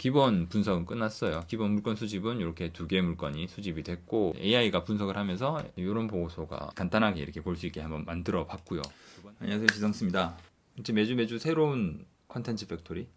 기본 분석은 끝났어요. 기본 물건 수집은 이렇게 2개의 물건이 수집이 됐고 AI가 분석을 하면서 이런 보고서가 간단하게 이렇게 볼 수 있게 한번 만들어 봤고요. 안녕하세요, 지성스입니다. 이제 매주 새로운 컨텐츠 팩토리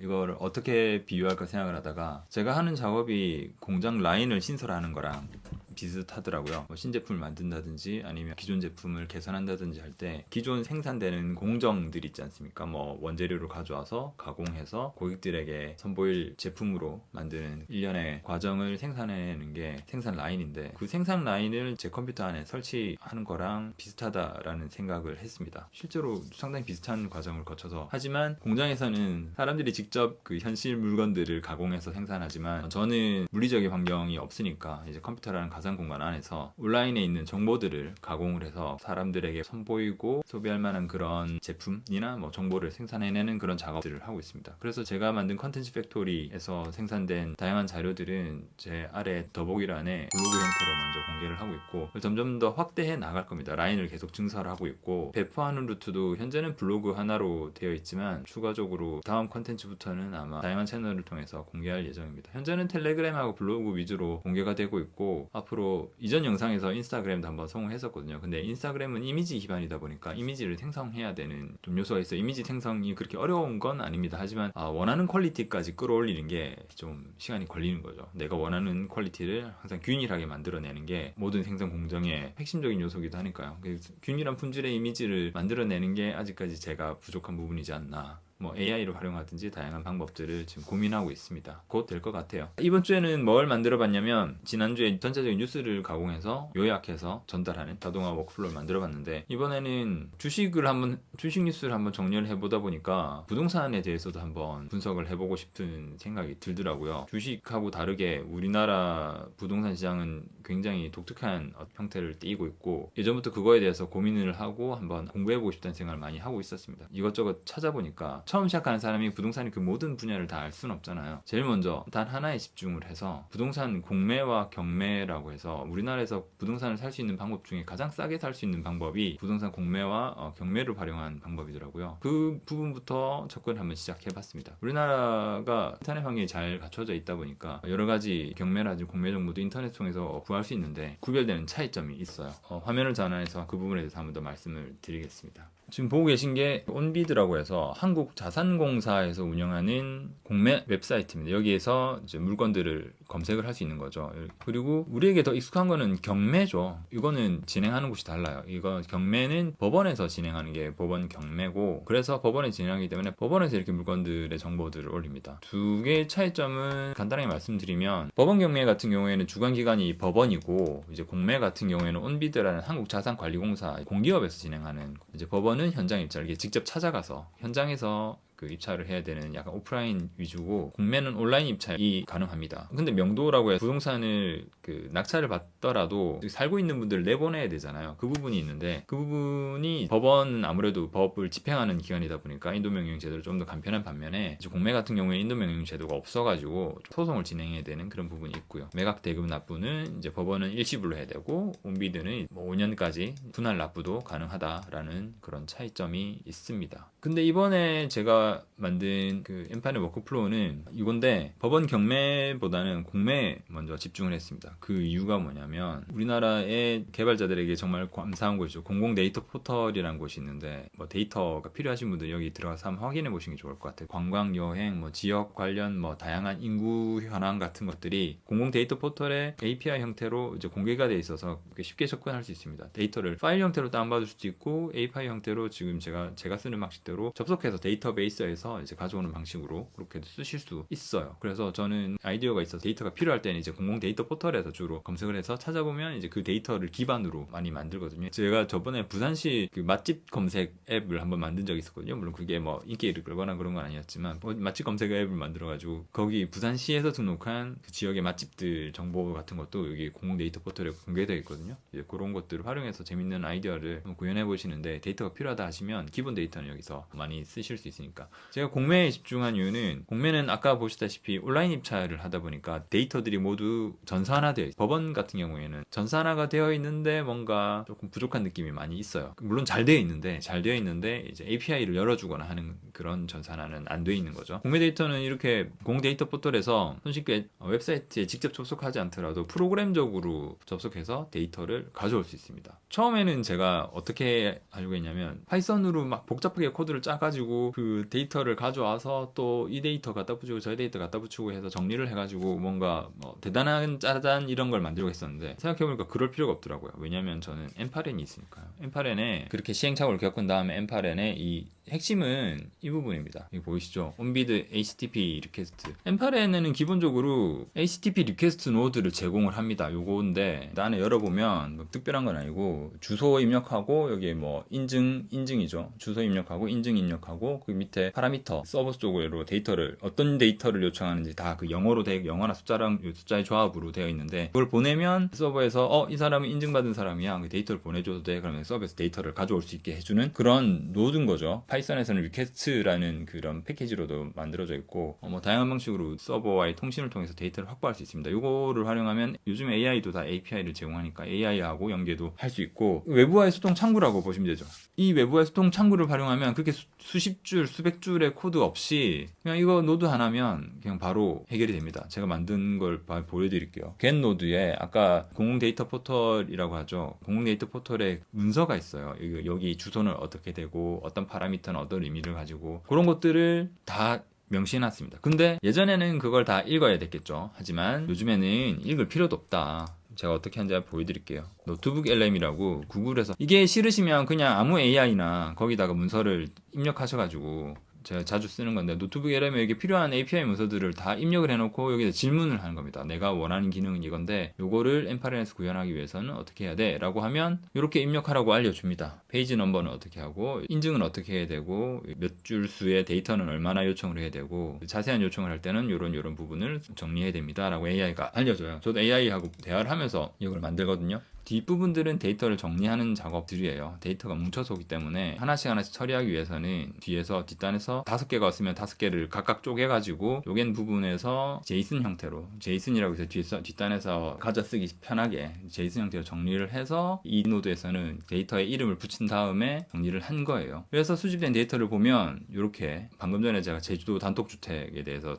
이걸 어떻게 비유할까 생각을 하다가 제가 하는 작업이 공장 라인을 신설하는 거랑 비슷하더라고요. 뭐 신제품을 만든다든지 아니면 기존 제품을 개선한다든지 할 때 기존 생산되는 공정들 있지 않습니까? 뭐 원재료를 가져와서 가공해서 고객들에게 선보일 제품으로 만드는 일련의 과정을 생산해내는 게 생산 라인인데, 그 생산 라인을 제 컴퓨터 안에 설치하는 거랑 비슷하다라는 생각을 했습니다. 실제로 상당히 비슷한 과정을 거쳐서, 하지만 공장에서는 사람들이 직접 그 현실 물건들을 가공해서 생산하지만 저는 물리적인 환경이 없으니까 이제 컴퓨터라는 가상 공간 안에서 온라인에 있는 정보들을 가공을 해서 사람들에게 선보이고 소비할 만한 그런 제품이나 뭐 정보를 생산해내는 그런 작업들을 하고 있습니다. 그래서 제가 만든 컨텐츠 팩토리에서 생산된 다양한 자료들은 제 아래 더보기란에 블로그 형태로 먼저 공개를 하고 있고 점점 더 확대해 나갈 겁니다. 라인을 계속 증설하고 있고 배포하는 루트도 현재는 블로그 하나로 되어 있지만 추가적으로 다음 컨텐츠부터는 아마 다양한 채널을 통해서 공개할 예정입니다. 현재는 텔레그램하고 블로그 위주로 공개가 되고 있고 앞으로 이전 영상에서 인스타그램도 한번 성공했었거든요. 근데 인스타그램은 이미지 기반이다 보니까 이미지를 생성해야 되는 좀 요소가 있어요. 이미지 생성이 그렇게 어려운 건 아닙니다. 하지만 원하는 퀄리티까지 끌어올리는 게 좀 시간이 걸리는 거죠. 내가 원하는 퀄리티를 항상 균일하게 만들어내는 게 모든 생성 공정의 핵심적인 요소이기도 하니까요. 균일한 품질의 이미지를 만들어내는 게 아직까지 제가 부족한 부분이지 않나. 뭐 AI를 활용하든지 다양한 방법들을 지금 고민하고 있습니다. 곧 될 것 같아요. 이번 주에는 뭘 만들어 봤냐면 지난주에 전체적인 뉴스를 가공해서 요약해서 전달하는 자동화 워크플로우를 만들어 봤는데, 이번에는 주식 뉴스를 한번 정리를 해보다 보니까 부동산에 대해서도 한번 분석을 해보고 싶은 생각이 들더라고요. 주식하고 다르게 우리나라 부동산 시장은 굉장히 독특한 형태를 띠고 있고 예전부터 그거에 대해서 고민을 하고 한번 공부해보고 싶다는 생각을 많이 하고 있었습니다. 이것저것 찾아보니까 처음 시작하는 사람이 부동산의 그 모든 분야를 다 알 수는 없잖아요. 제일 먼저 단 하나에 집중을 해서 부동산 공매와 경매라고 해서 우리나라에서 부동산을 살 수 있는 방법 중에 가장 싸게 살 수 있는 방법이 부동산 공매와 경매를 활용한 방법이더라고요. 그 부분부터 접근을 한번 시작해봤습니다. 우리나라가 인터넷 환경이 잘 갖춰져 있다 보니까 여러 가지 경매라든지 공매 정보도 인터넷 통해서 구할 수 있는데 구별되는 차이점이 있어요. 화면을 전환해서 그 부분에 대해서 한번 더 말씀을 드리겠습니다. 지금 보고 계신 게 온비드라고 해서 한국자산공사에서 운영하는 공매 웹사이트입니다. 여기에서 이제 물건들을 검색을 할 수 있는 거죠. 그리고 우리에게 더 익숙한 거는 경매죠. 이거는 진행하는 곳이 달라요. 이거 경매는 법원에서 진행하는 게 법원 경매고, 그래서 법원에 진행하기 때문에 법원에서 이렇게 물건들의 정보들을 올립니다. 두 개의 차이점은 간단하게 말씀드리면, 법원 경매 같은 경우에는 주관기관이 법원이고, 이제 공매 같은 경우에는 온비드라는 한국자산관리공사 공기업에서 진행하는, 이제 법원은 현장 입찰을 직접 찾아가서 현장에서 그 입찰을 해야 되는 약간 오프라인 위주고, 공매는 온라인 입찰이 가능합니다. 근데 명도라고 해서 부동산을 그 낙찰을 받더라도 살고 있는 분들을 내보내야 되잖아요. 그 부분이 있는데, 그 부분이 법원은 아무래도 법을 집행하는 기관이다 보니까 인도명령 제도를 좀 더 간편한 반면에, 이제 공매 같은 경우에 인도명령 제도가 없어가지고 소송을 진행해야 되는 그런 부분이 있고요. 매각 대금 납부는 이제 법원은 일시불로 해야 되고, 온비드는 뭐 5년까지 분할 납부도 가능하다라는 그런 차이점이 있습니다. 근데 이번에 제가 만든 그 엠판의 워크플로우는 이건데, 법원 경매보다는 공매에 먼저 집중을 했습니다. 그 이유가 뭐냐면, 우리나라의 개발자들에게 정말 감사한 곳이죠. 공공 데이터 포털이라는 곳이 있는데, 뭐 데이터가 필요하신 분들 여기 들어가서 한번 확인해 보시는 게 좋을 것 같아요. 관광, 여행, 뭐 지역 관련 뭐 다양한 인구 현황 같은 것들이 공공 데이터 포털에 API 형태로 이제 공개가 돼 있어서 쉽게 접근할 수 있습니다. 데이터를 파일 형태로 다운받을 수도 있고, API 형태로 지금 제가 쓰는 방식대로 접속해서 데이터베이스에서 이제 가져오는 방식으로 그렇게도 쓰실 수 있어요. 그래서 저는 아이디어가 있어서 데이터가 필요할 때는 이제 공공 데이터 포털에서 주로 검색을 해서 찾아보면 이제 그 데이터를 기반으로 많이 만들거든요. 제가 저번에 부산시 그 맛집 검색 앱을 한번 만든 적이 있었거든요. 물론 그게 뭐 인기를 끌거나 그런 건 아니었지만, 맛집 검색 앱을 만들어가지고 거기 부산시에서 등록한 그 지역의 맛집들 정보 같은 것도 여기 공공 데이터 포털에 공개되어 있거든요. 이제 그런 것들을 활용해서 재밌는 아이디어를 구현해 보시는데, 데이터가 필요하다 하시면 기본 데이터는 여기서 많이 쓰실 수 있으니까 않습니까? 제가 공매에 집중한 이유는 공매는 아까 보시다시피 온라인 입찰을 하다 보니까 데이터들이 모두 전산화되어 있어요. 법원 같은 경우에는 전산화가 되어 있는데 뭔가 조금 부족한 느낌이 많이 있어요. 물론 잘 되어 있는데 이제 API를 열어주거나 하는 그런 전산화는 안 돼 있는 거죠. 공매 데이터는 이렇게 공 데이터 포털에서 손쉽게 웹사이트에 직접 접속하지 않더라도 프로그램적으로 접속해서 데이터를 가져올 수 있습니다. 처음에는 제가 어떻게 하려고 했냐면 파이썬으로 막 복잡하게 코드를 짜가지고 그 데이터를 가져와서 또 이 데이터 갖다 붙이고 저 데이터 갖다 붙이고 해서 정리를 해가지고 뭔가 뭐 대단한 짜잔 이런 걸 만들려고 했었는데 생각해보니까 그럴 필요가 없더라고요. 왜냐면 저는 엔파렌이 있으니까요. 엔파렌에 그렇게 시행착오를 겪은 다음에 엔파렌에 이 핵심은 이 부분입니다. 이거 보이시죠? 온비드 HTTP 리퀘스트. 엔파렌에는 기본적으로 HTTP 리퀘스트 노드를 제공을 합니다. 요거인데 안에 열어보면 뭐 특별한 건 아니고 주소 입력하고 여기에 뭐 인증이죠. 주소 입력하고 인증 입력하고 그 밑에 파라미터 서버 쪽으로 데이터를 어떤 데이터를 요청하는지 다 그 영어로 영어나 숫자의 조합으로 되어 있는데 그걸 보내면 서버에서 이 사람은 인증받은 사람이야. 그 데이터를 보내줘도 돼. 그러면 서버에서 데이터를 가져올 수 있게 해주는 그런 노드인 거죠. 파이썬에서는 리퀘스트라는 그런 패키지로도 만들어져 있고 뭐 다양한 방식으로 서버와의 통신을 통해서 데이터를 확보할 수 있습니다. 이거를 활용하면 요즘 AI도 다 API를 제공하니까 AI하고 연계도 할 수 있고 외부와의 소통 창구라고 보시면 되죠. 이 외부와의 소통 창구를 활용하면 그렇게 수십 줄, 수백 줄의 코드 없이 그냥 이거 노드 하나면 그냥 바로 해결이 됩니다. 제가 만든 걸 보여드릴게요. get 노드에 아까 공공 데이터 포털이라고 하죠. 공공 데이터 포털에 문서가 있어요. 여기 주소는 어떻게 되고 어떤 파라미터는 어떤 의미를 가지고 그런 것들을 다 명시해놨습니다. 근데 예전에는 그걸 다 읽어야 됐겠죠. 하지만 요즘에는 읽을 필요도 없다. 제가 어떻게 하는지 보여드릴게요. 노트북 LM이라고 구글에서 이게 싫으시면 그냥 아무 AI나 거기다가 문서를 입력하셔가지고 제가 자주 쓰는 건데 노트북 LM에 여기 필요한 API 문서들을 다 입력을 해놓고 여기다 질문을 하는 겁니다. 내가 원하는 기능은 이건데 요거를 엔파렌에서 구현하기 위해서는 어떻게 해야 돼? 라고 하면 이렇게 입력하라고 알려줍니다. 페이지 넘버는 어떻게 하고 인증은 어떻게 해야 되고 몇 줄 수의 데이터는 얼마나 요청을 해야 되고 자세한 요청을 할 때는 요런 부분을 정리해야 됩니다. 라고 AI가 알려줘요. 저도 AI하고 대화를 하면서 이걸 만들거든요. 뒷부분들은 데이터를 정리하는 작업들이에요. 데이터가 뭉쳐서 오기 때문에 하나씩 처리하기 위해서는 뒤에서 뒷단에서 5개가 왔으면 5개를 각각 쪼개가지고 쪼갠 부분에서 제이슨 형태로 제이슨이라고 해서 뒷단에서 가져쓰기 편하게 제이슨 형태로 정리를 해서 이 노드에서는 데이터에 이름을 붙인 다음에 정리를 한 거예요. 그래서 수집된 데이터를 보면 이렇게 방금 전에 제가 제주도 단독주택에 대해서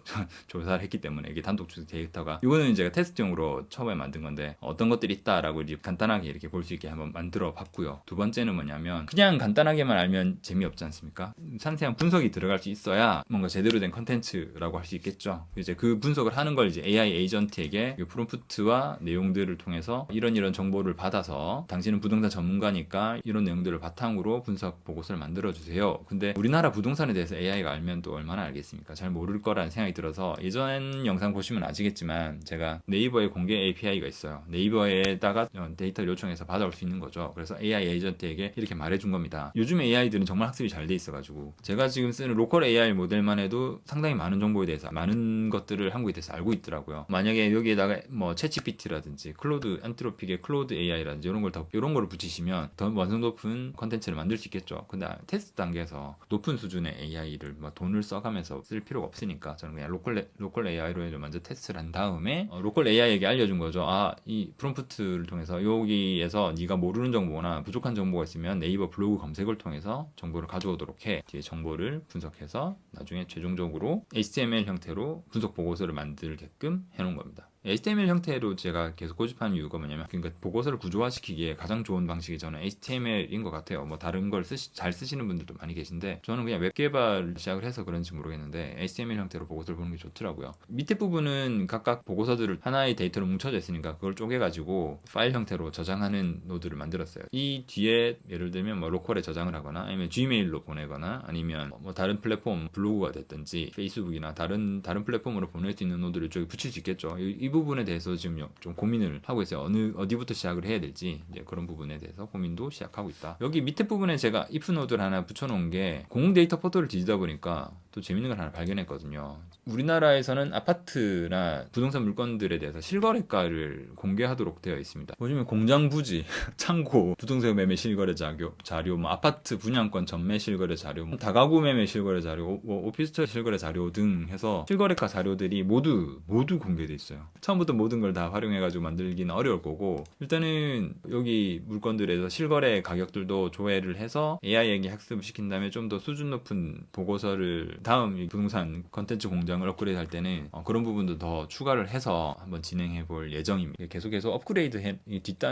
조사를 했기 때문에 이게 단독주택 데이터가 이거는 제가 테스트용으로 처음에 만든 건데 어떤 것들이 있다라고 이제 간단하게 이렇게 볼 수 있게 한번 만들어 봤고요. 두 번째는 뭐냐면 그냥 간단하게만 알면 재미없지 않습니까? 상세한 분석이 들어갈 수 있어야 뭔가 제대로 된 컨텐츠라고 할 수 있겠죠. 이제 그 분석을 하는 걸 이제 AI 에이전트에게 프롬프트와 내용들을 통해서 이런 정보를 받아서 당신은 부동산 전문가니까 이런 내용들을 바탕으로 분석 보고서를 만들어 주세요. 근데 우리나라 부동산에 대해서 AI가 알면 또 얼마나 알겠습니까? 잘 모를 거라는 생각이 들어서 예전 영상 보시면 아시겠지만 제가 네이버에 공개 API가 있어요. 네이버에다가 데이터를 요청해서 받아올 수 있는 거죠. 그래서 AI 에이전트에게 이렇게 말해준 겁니다. 요즘 AI들은 정말 학습이 잘 돼 있어가지고 제가 지금 쓰는 로컬 AI 모델만 해도 상당히 많은 정보에 대해서 많은 것들을 한국에 대해서 알고 있더라고요. 만약에 여기에다가 뭐 챗GPT라든지 클로드 엔트로픽의 클로드 AI라든지 이런 걸 붙이시면 더 완성 높은 컨텐츠를 만들 수 있겠죠. 근데 테스트 단계에서 높은 수준의 AI를 뭐 돈을 써가면서 쓸 필요가 없으니까 저는 그냥 로컬 AI로 먼저 테스트를 한 다음에 로컬 AI에게 알려준 거죠. 이 프롬프트를 통해서 여기에서 네가 모르는 정보나 부족한 정보가 있으면 네이버 블로그 검색을 통해서 정보를 가져오도록 해. 뒤에 정보를 분석해서 나중에 최종적으로 HTML 형태로 분석 보고서를 만들게끔 해놓은 겁니다. HTML 형태로 제가 계속 고집하는 이유가 뭐냐면 그러니까 보고서를 구조화시키기에 가장 좋은 방식이 저는 HTML인 것 같아요. 뭐 다른 걸 잘 쓰시는 분들도 많이 계신데 저는 그냥 웹 개발 시작을 해서 그런지 모르겠는데 HTML 형태로 보고서를 보는 게 좋더라고요. 밑에 부분은 각각 보고서들을 하나의 데이터로 뭉쳐져 있으니까 그걸 쪼개가지고 파일 형태로 저장하는 노드를 만들었어요. 이 뒤에 예를 들면 뭐 로컬에 저장을 하거나 아니면 Gmail로 보내거나 아니면 뭐 다른 플랫폼 블로그가 됐든지 페이스북이나 다른 플랫폼으로 보낼 수 있는 노드를 이쪽에 붙일 수 있겠죠. 이 부분에 대해서 지금 좀 고민을 하고 있어요. 어디부터 시작을 해야 될지 이제 그런 부분에 대해서 고민도 시작하고 있다. 여기 밑에 부분에 제가 if 노드를 하나 붙여놓은 게 공공 데이터 포털을 뒤지다 보니까 또 재밌는 걸 하나 발견했거든요. 우리나라에서는 아파트나 부동산 물건들에 대해서 실거래가를 공개하도록 되어 있습니다. 보시면 공장 부지, 창고, 부동산 매매 실거래 자료, 뭐 아파트 분양권 전매 실거래 자료, 뭐 다가구 매매 실거래 자료, 뭐 오피스텔 실거래 자료 등 해서 실거래가 자료들이 모두 공개돼 있어요. 처음부터 모든 걸 다 활용해가지고 만들기는 어려울 거고, 일단은 여기 물건들에서 실거래 가격들도 조회를 해서 AI에게 학습을 시킨 다음에 좀 더 수준 높은 보고서를 다음 부동산 컨텐츠 공장을 업그레이드 할 때는 그런 부분도 더 추가를 해서 한번 진행해 볼 예정입니다. 계속해서 업그레이드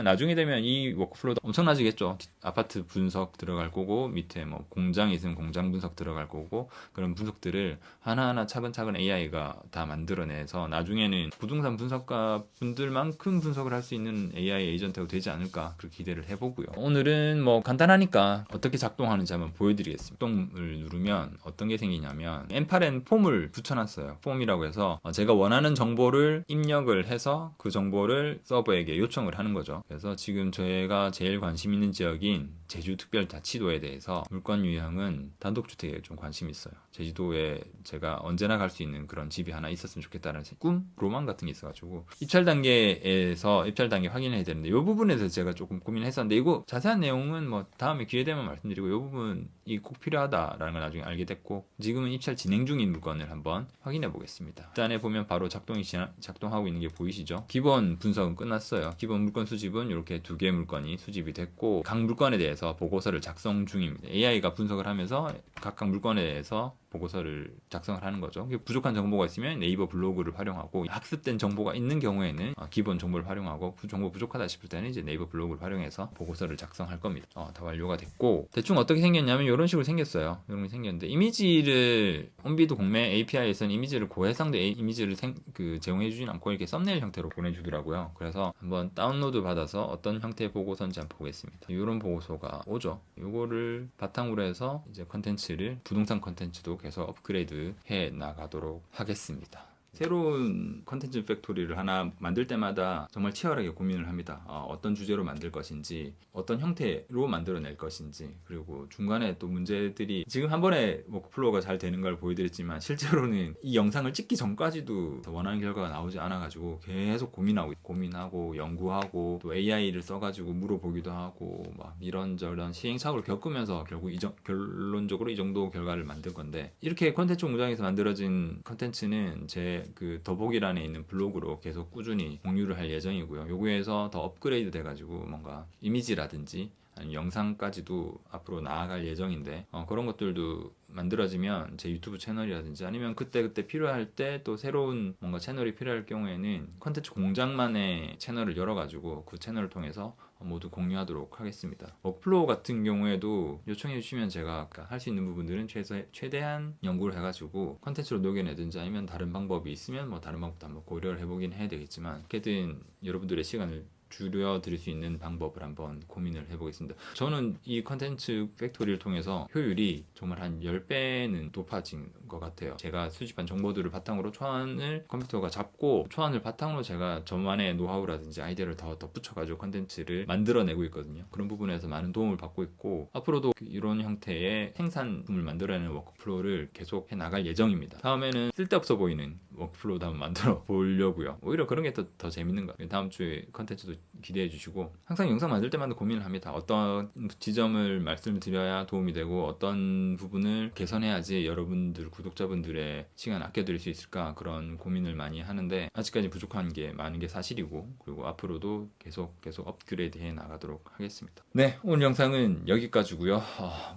나중에 되면 이 워크플로우도 엄청나지겠죠. 아파트 분석 들어갈 거고, 밑에 뭐 공장이 있으면 공장 분석 들어갈 거고, 그런 분석들을 하나하나 차근차근 AI가 다 만들어내서 나중에는 부동산 분석가 분들만큼 분석을 할 수 있는 AI 에이전트가 되지 않을까 그렇게 기대를 해보고요. 오늘은 뭐 간단하니까 어떻게 작동하는지 한번 보여드리겠습니다. 작동을 누르면 어떤 게 생기냐면 M8N 폼을 붙여놨어요. 폼이라고 해서 제가 원하는 정보를 입력을 해서 그 정보를 서버에게 요청을 하는 거죠. 그래서 지금 저희가 제일 관심 있는 지역인 제주특별자치도에 대해서 물건 유형은 단독주택에 좀 관심이 있어요. 제주도에 제가 언제나 갈 수 있는 그런 집이 하나 있었으면 좋겠다는 꿈? 로망 같은 게 있어가지고 입찰 단계 확인해야 되는데 이 부분에서 제가 조금 고민했었는데, 이거 자세한 내용은 뭐 다음에 기회 되면 말씀드리고, 이 부분이 꼭 필요하다라는 걸 나중에 알게 됐고, 지금은 입찰 진행 중인 물건을 한번 확인해 보겠습니다. 일단에 보면 바로 작동하고 있는 게 보이시죠? 기본 분석은 끝났어요. 기본 물건 수집은 이렇게 2개 물건이 수집이 됐고, 각 물건에 대해서 보고서를 작성 중입니다. AI가 분석을 하면서 각각 물건에 대해서 보고서를 작성을 하는 거죠. 부족한 정보가 있으면 네이버 블로그를 활용하고, 학습된 정보가 있는 경우에는 기본 정보를 활용하고, 정보 부족하다 싶을 때는 이제 네이버 블로그를 활용해서 보고서를 작성할 겁니다. 다 완료가 됐고, 대충 어떻게 생겼냐면 이런 식으로 생겼어요. 이런 게 생겼는데, 이미지를 온비드 공매 API에서는 이미지를 고해상도 이미지를 제공해 주진 않고 이렇게 썸네일 형태로 보내주더라고요. 그래서 한번 다운로드 받아서 어떤 형태의 보고서인지 한번 보겠습니다. 이런 보고서가 오죠. 이거를 바탕으로 해서 이제 부동산 컨텐츠도 계속 업그레이드 해 나가도록 하겠습니다. 새로운 컨텐츠 팩토리를 하나 만들 때마다 정말 치열하게 고민을 합니다. 어떤 주제로 만들 것인지, 어떤 형태로 만들어낼 것인지, 그리고 중간에 또 문제들이 지금 한 번에 워크플로우가 잘 되는 걸 보여드렸지만, 실제로는 이 영상을 찍기 전까지도 원하는 결과가 나오지 않아가지고 계속 고민하고 연구하고, 또 AI를 써가지고 물어보기도 하고, 막 이런저런 시행착오를 겪으면서 결국 결론적으로 이 정도 결과를 만든 건데, 이렇게 컨텐츠 공장에서 만들어진 컨텐츠는 제 더보기란에 있는 블로그로 계속 꾸준히 공유를 할 예정이고요. 요거에서 더 업그레이드 돼가지고 뭔가 이미지라든지 아니면 영상까지도 앞으로 나아갈 예정인데, 그런 것들도 만들어지면 제 유튜브 채널이라든지 아니면 그때 필요할 때 또 새로운 뭔가 채널이 필요할 경우에는 컨텐츠 공장만의 채널을 열어가지고 그 채널을 통해서 모두 공유하도록 하겠습니다. 워크플로우 같은 경우에도 요청해 주시면 제가 할 수 있는 부분들은 최대한 연구를 해가지고 컨텐츠로 녹여내든지, 아니면 다른 방법이 있으면 뭐 다른 방법도 한번 고려를 해보긴 해야 되겠지만, 어쨌든 여러분들의 시간을 줄여드릴 수 있는 방법을 한번 고민을 해보겠습니다. 저는 이 컨텐츠 팩토리를 통해서 효율이 정말 한 10배는 높아진 것 같아요. 제가 수집한 정보들을 바탕으로 초안을 컴퓨터가 잡고, 초안을 바탕으로 제가 저만의 노하우라든지 아이디어를 더 덧붙여가지고 컨텐츠를 만들어내고 있거든요. 그런 부분에서 많은 도움을 받고 있고, 앞으로도 이런 형태의 생산품을 만들어내는 워크플로우를 계속 해나갈 예정입니다. 다음에는 쓸데없어 보이는 워크플로우도 한번 만들어 보려고요. 오히려 그런 게 더 재밌는 것 같아요. 다음 주에 컨텐츠도 기대해 주시고, 항상 영상 만들 때마다 고민을 합니다. 어떤 지점을 말씀을 드려야 도움이 되고, 어떤 부분을 개선해야지 여러분들 구독자분들의 시간 아껴드릴 수 있을까, 그런 고민을 많이 하는데 아직까지 부족한 게 많은 게 사실이고, 그리고 앞으로도 계속 업그레이드 해 나가도록 하겠습니다. 네, 오늘 영상은 여기까지고요.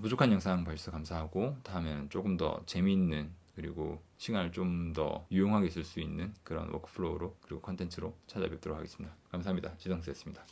부족한 영상 봐주셔서 감사하고, 다음에는 조금 더 재미있는, 그리고 시간을 좀 더 유용하게 쓸 수 있는 그런 워크플로우로, 그리고 컨텐츠로 찾아뵙도록 하겠습니다. 감사합니다. 지성스였습니다.